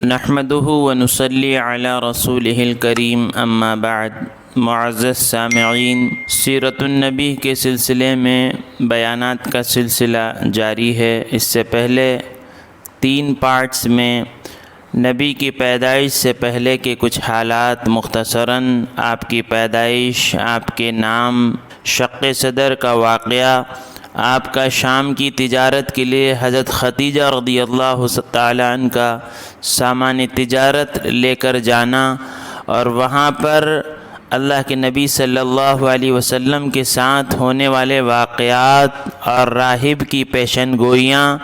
نحمدہ ونصلی علی رسولہ الکریم اما بعد۔ معزز سامعین، سیرت النبی کے سلسلے میں بیانات کا سلسلہ جاری ہے۔ اس سے پہلے 3 پارٹس میں نبی کی پیدائش سے پہلے کے کچھ حالات مختصراً، آپ کی پیدائش، آپ کے نام، شق صدر کا واقعہ، آپ کا شام کی تجارت کے لیے حضرت خدیجہ رضی اللہ تعالیٰ عنہ کا سامان تجارت لے کر جانا، اور وہاں پر اللہ کے نبی صلی اللہ علیہ وسلم کے ساتھ ہونے والے واقعات اور راہب کی پیشن گوئیاں،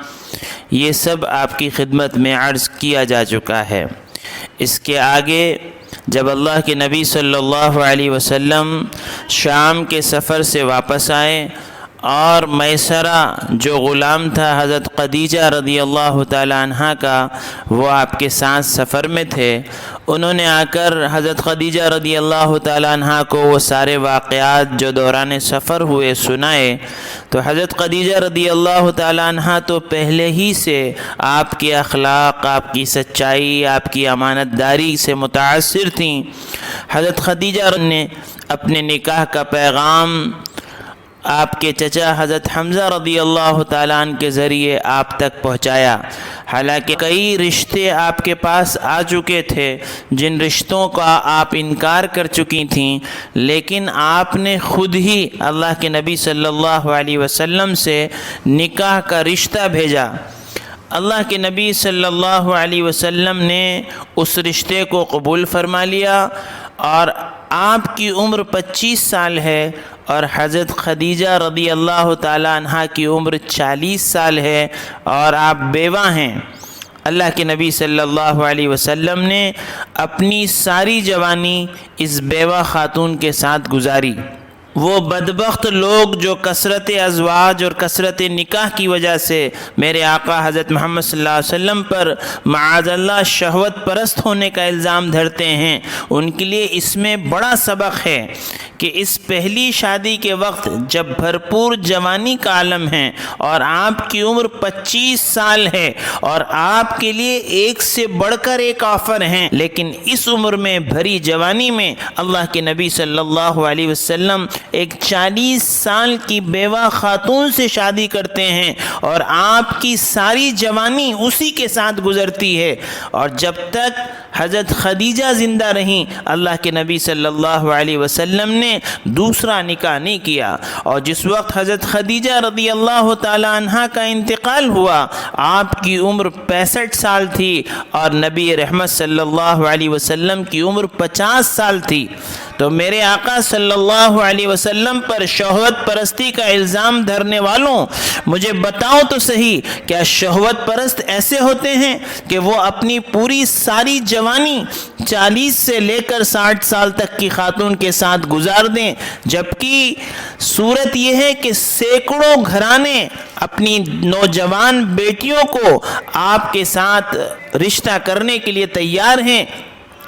یہ سب آپ کی خدمت میں عرض کیا جا چکا ہے۔ اس کے آگے جب اللہ کے نبی صلی اللہ علیہ وسلم شام کے سفر سے واپس آئے اور میسرہ جو غلام تھا حضرت خدیجہ رضی اللہ تعالیٰ عنہ کا، وہ آپ کے ساتھ سفر میں تھے، انہوں نے آ کر حضرت خدیجہ رضی اللہ تعالیٰ عنہ کو وہ سارے واقعات جو دوران سفر ہوئے سنائے، تو حضرت خدیجہ رضی اللہ تعالیٰ عنہ تو پہلے ہی سے آپ کے اخلاق، آپ کی سچائی، آپ کی امانت داری سے متاثر تھیں۔ حضرت خدیجہ نے اپنے نکاح کا پیغام آپ کے چچا حضرت حمزہ رضی اللہ تعالیٰ عنہ کے ذریعے آپ تک پہنچایا۔ حالانکہ کئی رشتے آپ کے پاس آ چکے تھے جن رشتوں کا آپ انکار کر چکی تھیں، لیکن آپ نے خود ہی اللہ کے نبی صلی اللہ علیہ وسلم سے نکاح کا رشتہ بھیجا۔ اللہ کے نبی صلی اللہ علیہ وسلم نے اس رشتے کو قبول فرما لیا، اور آپ کی عمر 25 سال ہے اور حضرت خدیجہ رضی اللہ تعالیٰ عنہ کی عمر 40 سال ہے، اور آپ بیوہ ہیں۔ اللہ کے نبی صلی اللہ علیہ وسلم نے اپنی ساری جوانی اس بیوہ خاتون کے ساتھ گزاری۔ وہ بدبخت لوگ جو کثرت ازواج اور کثرت نکاح کی وجہ سے میرے آقا حضرت محمد صلی اللہ علیہ وسلم پر معاذ اللہ شہوت پرست ہونے کا الزام دھرتے ہیں، ان کے لیے اس میں بڑا سبق ہے کہ اس پہلی شادی کے وقت جب بھرپور جوانی کا عالم ہے اور آپ کی عمر 25 سال ہے اور آپ کے لیے ایک سے بڑھ کر ایک آفر ہیں، لیکن اس عمر میں بھری جوانی میں اللہ کے نبی صلی اللہ علیہ وسلم ایک 40 سال کی بیوہ خاتون سے شادی کرتے ہیں، اور آپ کی ساری جوانی اسی کے ساتھ گزرتی ہے۔ اور جب تک حضرت خدیجہ زندہ رہیں، اللہ کے نبی صلی اللہ علیہ وسلم نے دوسرا نکاح نہیں کیا، اور جس وقت حضرت خدیجہ رضی اللہ تعالی عنہ کا انتقال ہوا، آپ کی عمر 65 سال تھی اور نبی رحمت صلی اللہ علیہ وسلم کی عمر 50 سال تھی۔ تو میرے آقا صلی اللہ علیہ وسلم پر شہوت پرستی کا الزام دھرنے والوں، مجھے بتاؤ تو صحیح، کیا شہوت پرست ایسے ہوتے ہیں کہ وہ اپنی پوری ساری جوانی 40 سے لے کر 60 سال تک کی خاتون کے ساتھ گزار دیں، جبکہ صورت یہ ہے کہ سینکڑوں گھرانے اپنی نوجوان بیٹیوں کو آپ کے ساتھ رشتہ کرنے کے لیے تیار ہیں،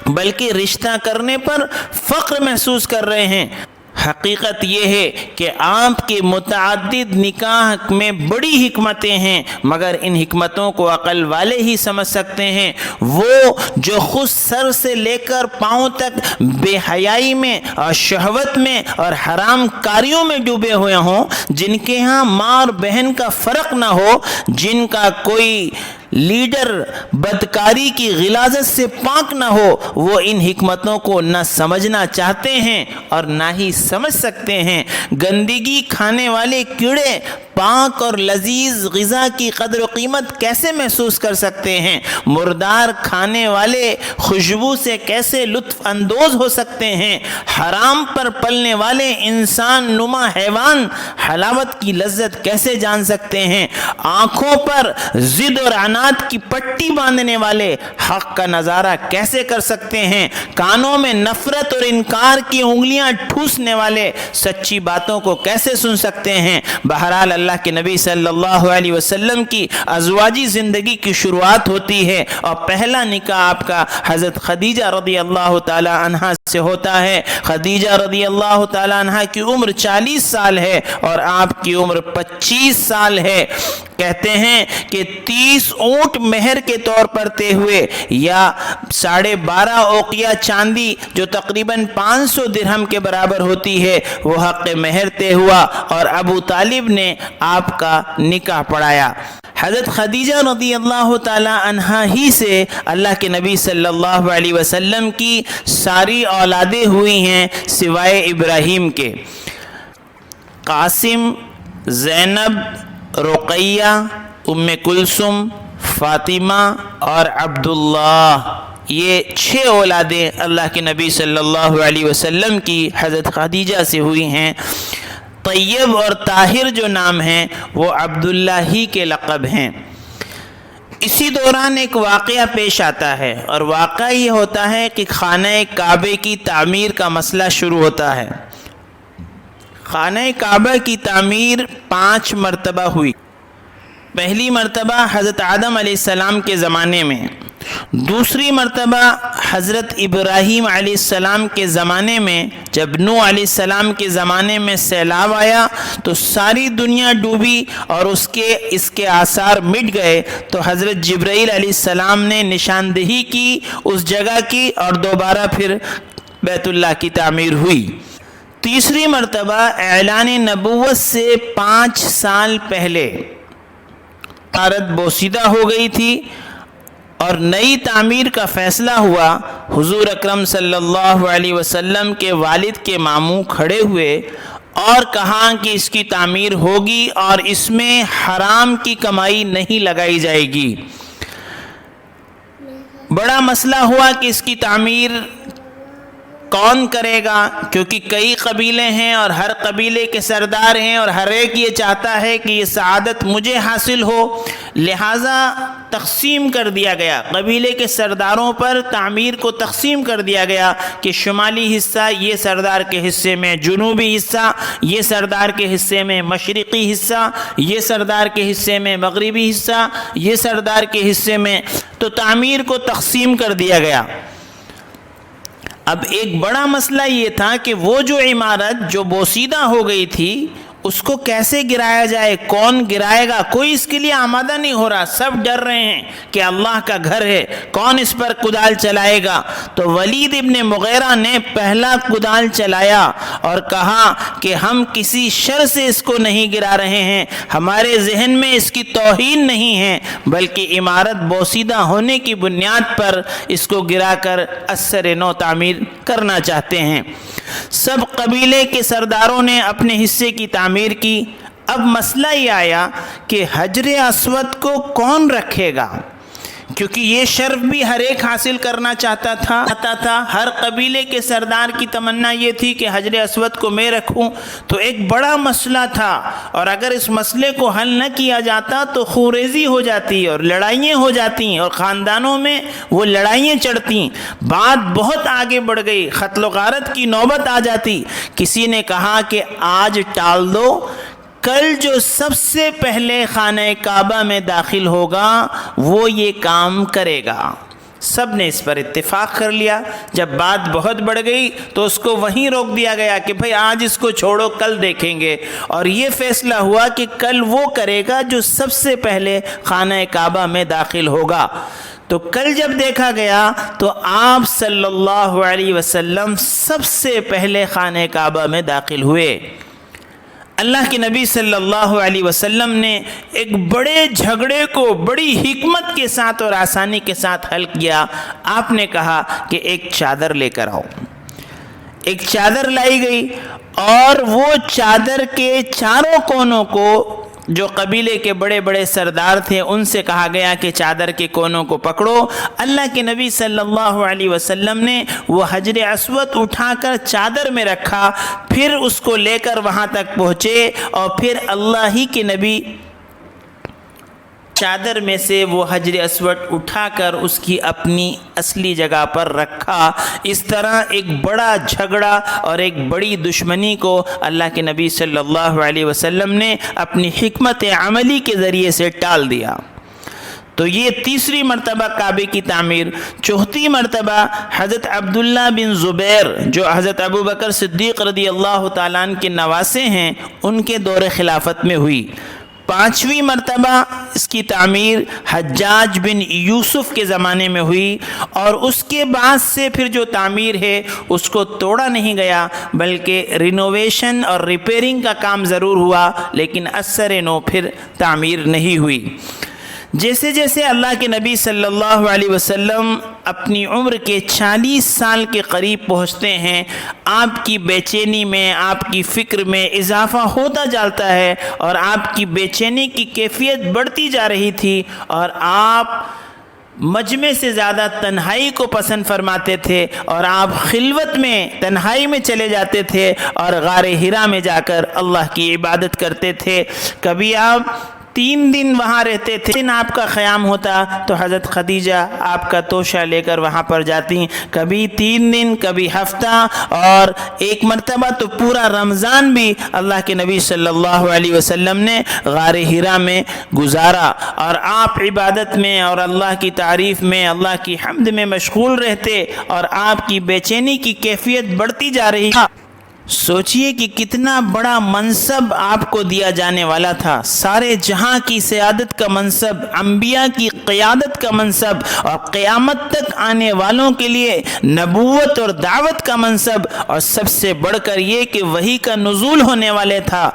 بلکہ رشتہ کرنے پر فخر محسوس کر رہے ہیں۔ حقیقت یہ ہے کہ آپ کے متعدد نکاح میں بڑی حکمتیں ہیں، مگر ان حکمتوں کو عقل والے ہی سمجھ سکتے ہیں، وہ جو خود سر سے لے کر پاؤں تک بے حیائی میں اور شہوت میں اور حرام کاریوں میں ڈوبے ہوئے ہوں، جن کے ہاں ماں اور بہن کا فرق نہ ہو، جن کا کوئی لیڈر بدکاری کی غلاظت سے پاک نہ ہو، وہ ان حکمتوں کو نہ سمجھنا چاہتے ہیں اور نہ ہی سمجھ سکتے ہیں۔ گندگی کھانے والے کیڑے پاک اور لذیذ غذا کی قدر و قیمت کیسے محسوس کر سکتے ہیں؟ مردار کھانے والے خوشبو سے کیسے لطف اندوز ہو سکتے ہیں؟ حرام پر پلنے والے انسان نما حیوان حلاوت کی لذت کیسے جان سکتے ہیں؟ آنکھوں پر ضد اور عناد کی پٹی باندھنے والے حق کا نظارہ کیسے کر سکتے ہیں؟ کانوں میں نفرت اور انکار کی انگلیاں ٹھوسنے والے سچی باتوں کو کیسے سن سکتے ہیں؟ بہرحال اللہ کے نبی صلی اللہ علیہ وسلم کی ازواجی زندگی کی شروعات ہوتی ہے، اور پہلا نکاح آپ کا حضرت خدیجہ رضی اللہ تعالی عنہ سے ہوتا ہے۔ خدیجہ رضی اللہ تعالی عنہ کی عمر 40 سال ہے اور آپ کی عمر 25 سال ہے۔ کہتے ہیں کہ 30 اونٹ مہر کے طور پر طے ہوئے یا 12.5 اوقیہ چاندی جو تقریباً 500 درہم کے برابر ہوتی ہے وہ حق مہر طے ہوا اور ابو طالب نے آپ کا نکاح پڑھایا۔ حضرت خدیجہ رضی اللہ تعالی عنہا ہی سے اللہ کے نبی صلی اللہ علیہ وسلم کی ساری اولادیں ہوئی ہیں سوائے ابراہیم کے۔ قاسم، زینب، رقیہ، ام کلثوم، فاطمہ اور عبداللہ، یہ 6 اولادیں اللہ کے نبی صلی اللہ علیہ وسلم کی حضرت خدیجہ سے ہوئی ہیں۔ طیب اور طاہر جو نام ہیں وہ عبداللہ ہی کے لقب ہیں۔ اسی دوران ایک واقعہ پیش آتا ہے اور واقعہ یہ ہوتا ہے کہ خانہ کعبہ کی تعمیر کا مسئلہ شروع ہوتا ہے۔ خانہ کعبہ کی تعمیر 5 مرتبہ ہوئی۔ پہلی مرتبہ حضرت آدم علیہ السلام کے زمانے میں، دوسری مرتبہ حضرت ابراہیم علیہ السلام کے زمانے میں جب نوح علیہ السلام کے زمانے میں سیلاب آیا تو ساری دنیا ڈوبی اور اس کے آثار مٹ گئے، تو حضرت جبرائیل علیہ السلام نے نشاندہی کی اس جگہ کی اور دوبارہ پھر بیت اللہ کی تعمیر ہوئی۔ تیسری مرتبہ اعلان نبوت سے 5 سال پہلے عمارت بوسیدہ ہو گئی تھی اور نئی تعمیر کا فیصلہ ہوا۔ حضور اکرم صلی اللہ علیہ وسلم کے والد کے ماموں کھڑے ہوئے اور کہا کہ اس کی تعمیر ہوگی اور اس میں حرام کی کمائی نہیں لگائی جائے گی۔ بڑا مسئلہ ہوا کہ اس کی تعمیر کون کرے گا، کیونکہ کئی قبیلے ہیں اور ہر قبیلے کے سردار ہیں اور ہر ایک یہ چاہتا ہے کہ یہ سعادت مجھے حاصل ہو، لہٰذا تقسیم کر دیا گیا۔ قبیلے کے سرداروں پر تعمیر کو تقسیم کر دیا گیا کہ شمالی حصہ یہ سردار کے حصے میں، جنوبی حصہ یہ سردار کے حصے میں، مشرقی حصہ یہ سردار کے حصے میں، مغربی حصہ یہ سردار کے حصے میں، تو تعمیر کو تقسیم کر دیا گیا۔ اب ایک بڑا مسئلہ یہ تھا کہ وہ جو عمارت جو بوسیدہ ہو گئی تھی اس کو کیسے گرایا جائے، کون گرائے گا، کوئی اس کے لیے آمادہ نہیں ہو رہا، سب ڈر رہے ہیں کہ اللہ کا گھر ہے، کون اس پر کدال چلائے گا۔ تو ولید ابن مغیرہ نے پہلا کدال چلایا اور کہا کہ ہم کسی شر سے اس کو نہیں گرا رہے ہیں، ہمارے ذہن میں اس کی توہین نہیں ہے، بلکہ عمارت بوسیدہ ہونے کی بنیاد پر اس کو گرا کر اثر نو تعمیر کرنا چاہتے ہیں۔ سب قبیلے کے سرداروں نے اپنے حصے کی تعمیر کی۔ اب مسئلہ یہ آیا کہ حجر اسود کو کون رکھے گا، کیونکہ یہ شرف بھی ہر ایک حاصل کرنا چاہتا تھا۔ ہر قبیلے کے سردار کی تمنا یہ تھی کہ حجر اسود کو میں رکھوں، تو ایک بڑا مسئلہ تھا، اور اگر اس مسئلے کو حل نہ کیا جاتا تو خوریزی ہو جاتی اور لڑائیاں ہو جاتی اور خاندانوں میں وہ لڑائیاں چڑھتی، بات بہت آگے بڑھ گئی، قتل و غارت کی نوبت آ جاتی۔ کسی نے کہا کہ آج ٹال دو، کل جو سب سے پہلے خانہ کعبہ میں داخل ہوگا وہ یہ کام کرے گا۔ سب نے اس پر اتفاق کر لیا۔ جب بات بہت بڑھ گئی تو اس کو وہیں روک دیا گیا کہ بھئی آج اس کو چھوڑو، کل دیکھیں گے، اور یہ فیصلہ ہوا کہ کل وہ کرے گا جو سب سے پہلے خانہ کعبہ میں داخل ہوگا۔ تو کل جب دیکھا گیا تو آپ صلی اللہ علیہ وسلم سب سے پہلے خانہ کعبہ میں داخل ہوئے۔ اللہ کے نبی صلی اللہ علیہ وسلم نے ایک بڑے جھگڑے کو بڑی حکمت کے ساتھ اور آسانی کے ساتھ حل کیا۔ آپ نے کہا کہ ایک چادر لے کر آؤ۔ ایک چادر لائی گئی اور وہ چادر کے چاروں کونوں کو جو قبیلے کے بڑے بڑے سردار تھے ان سے کہا گیا کہ چادر کے کونوں کو پکڑو۔ اللہ کے نبی صلی اللہ علیہ وسلم نے وہ حجر اسود اٹھا کر چادر میں رکھا، پھر اس کو لے کر وہاں تک پہنچے اور پھر اللہ ہی کے نبی چادر میں سے وہ حجر اسود اٹھا کر اس کی اپنی اصلی جگہ پر رکھا۔ اس طرح ایک بڑا جھگڑا اور ایک بڑی دشمنی کو اللہ کے نبی صلی اللہ علیہ وسلم نے اپنی حکمت عملی کے ذریعے سے ٹال دیا۔ تو یہ تیسری مرتبہ کعبے کی تعمیر۔ چوتھی مرتبہ حضرت عبداللہ بن زبیر جو حضرت ابو بکر صدیق رضی اللہ تعالیٰ عنہ کے نواسے ہیں ان کے دور خلافت میں ہوئی۔ 5ویں مرتبہ اس کی تعمیر حجاج بن یوسف کے زمانے میں ہوئی، اور اس کے بعد سے پھر جو تعمیر ہے اس کو توڑا نہیں گیا، بلکہ رینوویشن اور ریپیرنگ کا کام ضرور ہوا، لیکن اثر نو پھر تعمیر نہیں ہوئی۔ جیسے جیسے اللہ کے نبی صلی اللہ علیہ وسلم اپنی عمر کے 40 سال کے قریب پہنچتے ہیں، آپ کی بے چینی میں، آپ کی فکر میں اضافہ ہوتا جاتا ہے، اور آپ کی بے چینی کی کیفیت بڑھتی جا رہی تھی، اور آپ مجمع سے زیادہ تنہائی کو پسند فرماتے تھے، اور آپ خلوت میں تنہائی میں چلے جاتے تھے اور غار حرا میں جا کر اللہ کی عبادت کرتے تھے۔ کبھی آپ 3 دن وہاں رہتے تھے، آپ کا قیام ہوتا تو حضرت خدیجہ آپ کا توشہ لے کر وہاں پر جاتی، کبھی 3 دن، کبھی ہفتہ، اور ایک مرتبہ تو پورا رمضان بھی اللہ کے نبی صلی اللہ علیہ وسلم نے غار حرا میں گزارا، اور آپ عبادت میں اور اللہ کی تعریف میں، اللہ کی حمد میں مشغول رہتے، اور آپ کی بے چینی کی کیفیت بڑھتی جا رہی ہے۔ سوچئے کہ کتنا بڑا منصب آپ کو دیا جانے والا تھا، سارے جہاں کی سیادت کا منصب، انبیاء کی قیادت کا منصب، اور قیامت تک آنے والوں کے لیے نبوت اور دعوت کا منصب، اور سب سے بڑھ کر یہ کہ وحی کا نزول ہونے والے تھا۔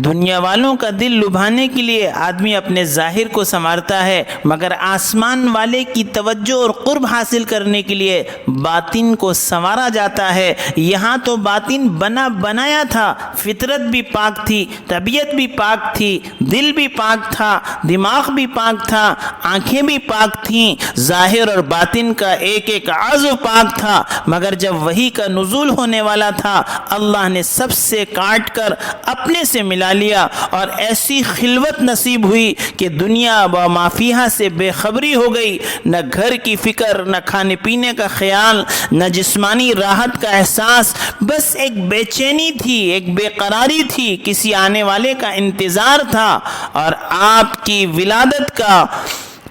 دنیا والوں کا دل لبھانے کے لیے آدمی اپنے ظاہر کو سنوارتا ہے، مگر آسمان والے کی توجہ اور قرب حاصل کرنے کے لیے باطن کو سنوارا جاتا ہے۔ یہاں تو باطن بنا بنایا تھا، فطرت بھی پاک تھی، طبیعت بھی پاک تھی، دل بھی پاک تھا، دماغ بھی پاک تھا، آنکھیں بھی پاک تھیں، ظاہر اور باطن کا ایک ایک عضو پاک تھا، مگر جب وحی کا نزول ہونے والا تھا، اللہ نے سب سے کاٹ کر اپنے سے ملا لیا، اور ایسی خلوت نصیب ہوئی کہ دنیا و ما فیہا سے بے خبری ہو گئی، نہ گھر کی فکر، نہ کھانے پینے کا خیال، نہ جسمانی راحت کا احساس، بس ایک بے چینی تھی، ایک بے قراری تھی، کسی آنے والے کا انتظار تھا۔ اور آپ کی ولادت کا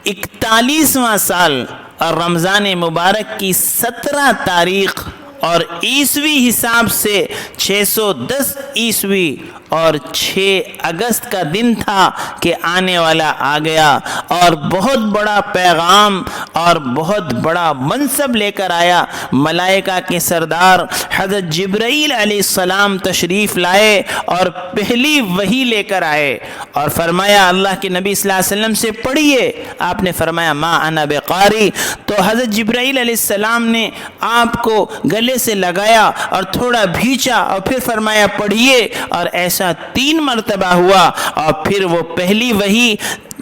41واں سال اور رمضان مبارک کی 17 تاریخ اور عیسوی حساب سے 610 عیسوی اور 6 اگست کا دن تھا کہ آنے والا آ گیا، اور بہت بڑا پیغام اور بہت بڑا منصب لے کر آیا۔ ملائکہ کے سردار حضرت جبرائیل علیہ السلام تشریف لائے اور پہلی وحی لے کر آئے، اور فرمایا اللہ کے نبی صلی اللہ علیہ وسلم سے پڑھیے۔ آپ نے فرمایا ما انا بقاری، تو حضرت جبرائیل علیہ السلام نے آپ کو گلے سے لگایا اور تھوڑا بھیچا، اور پھر فرمایا پڑھیے، اور ایسا 3 مرتبہ ہوا، اور پھر وہ پہلی وحی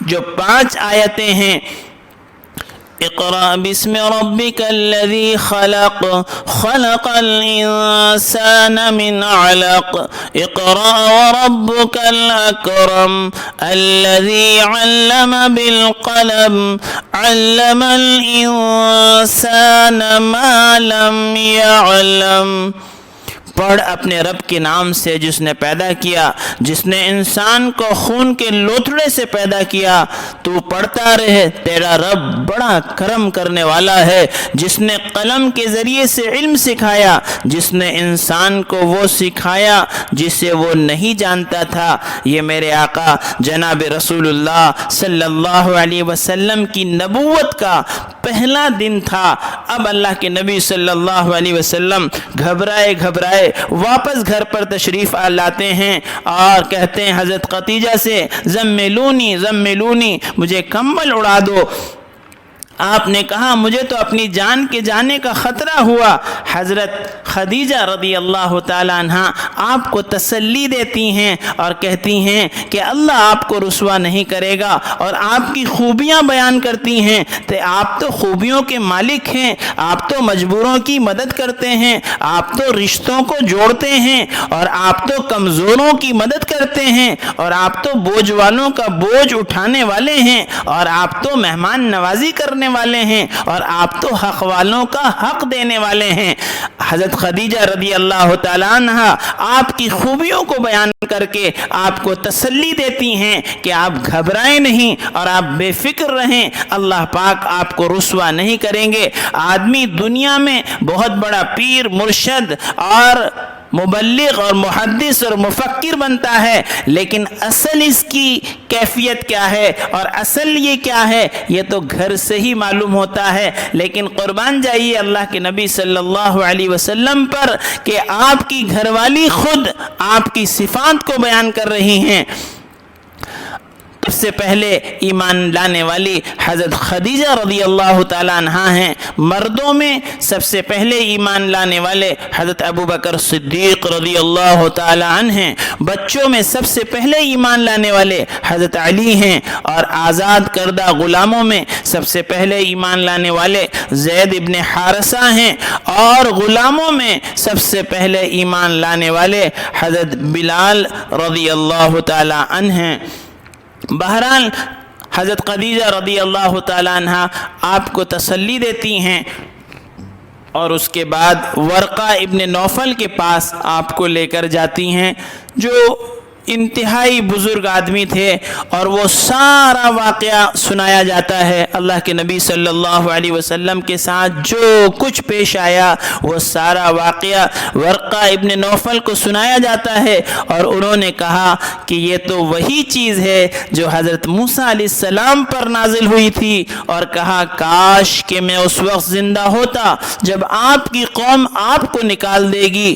جو 5 آیتیں ہیں، اقرأ بسم ربك الذي خلق خلق الإنسان من علق اقرأ وربك الأكرم الذي علم بالقلم علم الإنسان ما لم يعلم۔ پڑھ اپنے رب کے نام سے جس نے پیدا کیا، جس نے انسان کو خون کے لوتھڑے سے پیدا کیا۔ تو پڑھتا رہے، تیرا رب بڑا کرم کرنے والا ہے، جس نے قلم کے ذریعے سے علم سکھایا، جس نے انسان کو وہ سکھایا جسے وہ نہیں جانتا تھا۔ یہ میرے آقا جناب رسول اللہ صلی اللہ علیہ وسلم کی نبوت کا پہلا دن تھا۔ اب اللہ کے نبی صلی اللہ علیہ وسلم گھبرائے واپس گھر پر تشریف لاتے ہیں، اور کہتے ہیں حضرت خدیجہ سے زملونی، مجھے کمبل اڑا دو۔ آپ نے کہا مجھے تو اپنی جان کے جانے کا خطرہ ہوا۔ حضرت خدیجہ رضی اللہ تعالیٰ عنہ آپ کو تسلی دیتی ہیں اور کہتی ہیں کہ اللہ آپ کو رسوا نہیں کرے گا، اور آپ کی خوبیاں بیان کرتی ہیں کہ آپ تو خوبیوں کے مالک ہیں، آپ تو مجبوروں کی مدد کرتے ہیں، آپ تو رشتوں کو جوڑتے ہیں، اور آپ تو کمزوروں کی مدد کرتے ہیں، اور آپ تو بوجھ والوں کا بوجھ اٹھانے والے ہیں، اور آپ تو مہمان نوازی کرنے والے ہیں، اور آپ تو حق والوں کا حق دینے والے ہیں۔ حضرت خدیجہ رضی اللہ تعالیٰ عنہ آپ کی خوبیوں کو بیان کر کے آپ کو تسلی دیتی ہیں کہ آپ گھبرائیں نہیں اور آپ بے فکر رہیں، اللہ پاک آپ کو رسوا نہیں کریں گے۔ آدمی دنیا میں بہت بڑا پیر، مرشد اور مبلغ اور محدث اور مفکر بنتا ہے، لیکن اصل اس کی کیفیت کیا ہے اور اصل یہ کیا ہے یہ تو گھر سے ہی معلوم ہوتا ہے۔ لیکن قربان جائیے اللہ کے نبی صلی اللہ علیہ وسلم پر کہ آپ کی گھر والی خود آپ کی صفات کو بیان کر رہی ہیں۔ سب سے پہلے ایمان لانے والی حضرت خدیجہ رضی اللہ تعالیٰ عنہ ہیں، مردوں میں سب سے پہلے ایمان لانے والے حضرت ابو بکر صدیق رضی اللہ تعالیٰ عنہ ہیں، بچوں میں سب سے پہلے ایمان لانے والے حضرت علی ہیں، اور آزاد کردہ غلاموں میں سب سے پہلے ایمان لانے والے زید ابن حارثہ ہیں، اور غلاموں میں سب سے پہلے ایمان لانے والے حضرت بلال رضی اللہ تعالیٰ عنہ ہیں۔ بہرحال حضرت خدیجہ رضی اللہ تعالیٰ عنہ آپ کو تسلی دیتی ہیں، اور اس کے بعد ورقہ ابن نوفل کے پاس آپ کو لے کر جاتی ہیں، جو انتہائی بزرگ آدمی تھے، اور وہ سارا واقعہ سنایا جاتا ہے۔ اللہ کے نبی صلی اللہ علیہ وسلم کے ساتھ جو کچھ پیش آیا وہ سارا واقعہ ورقہ ابن نوفل کو سنایا جاتا ہے، اور انہوں نے کہا کہ یہ تو وہی چیز ہے جو حضرت موسیٰ علیہ السلام پر نازل ہوئی تھی، اور کہا کاش کہ میں اس وقت زندہ ہوتا جب آپ کی قوم آپ کو نکال دے گی،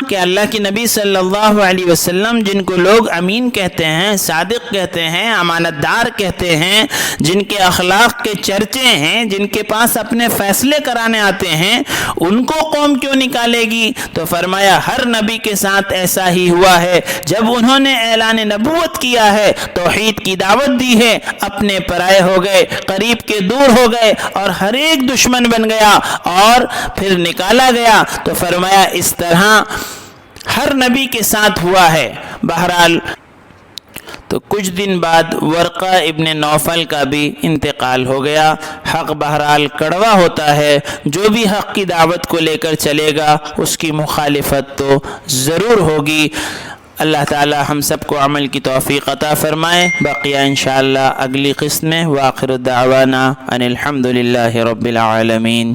کہ اللہ کے نبی صلی اللہ علیہ وسلم جن کو لوگ امین کہتے ہیں، صادق کہتے ہیں، امانت دار کہتے ہیں، جن کے اخلاق کے چرچے ہیں، جن کے پاس اپنے فیصلے کرانے آتے ہیں، ان کو قوم کیوں نکالے گی؟ تو فرمایا ہر نبی کے ساتھ ایسا ہی ہوا ہے، جب انہوں نے اعلان نبوت کیا ہے، توحید کی دعوت دی ہے، اپنے پرائے ہو گئے، قریب کے دور ہو گئے، اور ہر ایک دشمن بن گیا اور پھر نکالا گیا۔ تو فرمایا اس طرح ہر نبی کے ساتھ ہوا ہے۔ بہرحال تو کچھ دن بعد ورقہ ابن نوفل کا بھی انتقال ہو گیا۔ حق بہرحال کڑوا ہوتا ہے، جو بھی حق کی دعوت کو لے کر چلے گا اس کی مخالفت تو ضرور ہوگی۔ اللہ تعالی ہم سب کو عمل کی توفیق عطا فرمائے۔ بقیہ انشاءاللہ اگلی قسط میں۔ وآخر دعوانا ان الحمد للہ رب العالمین۔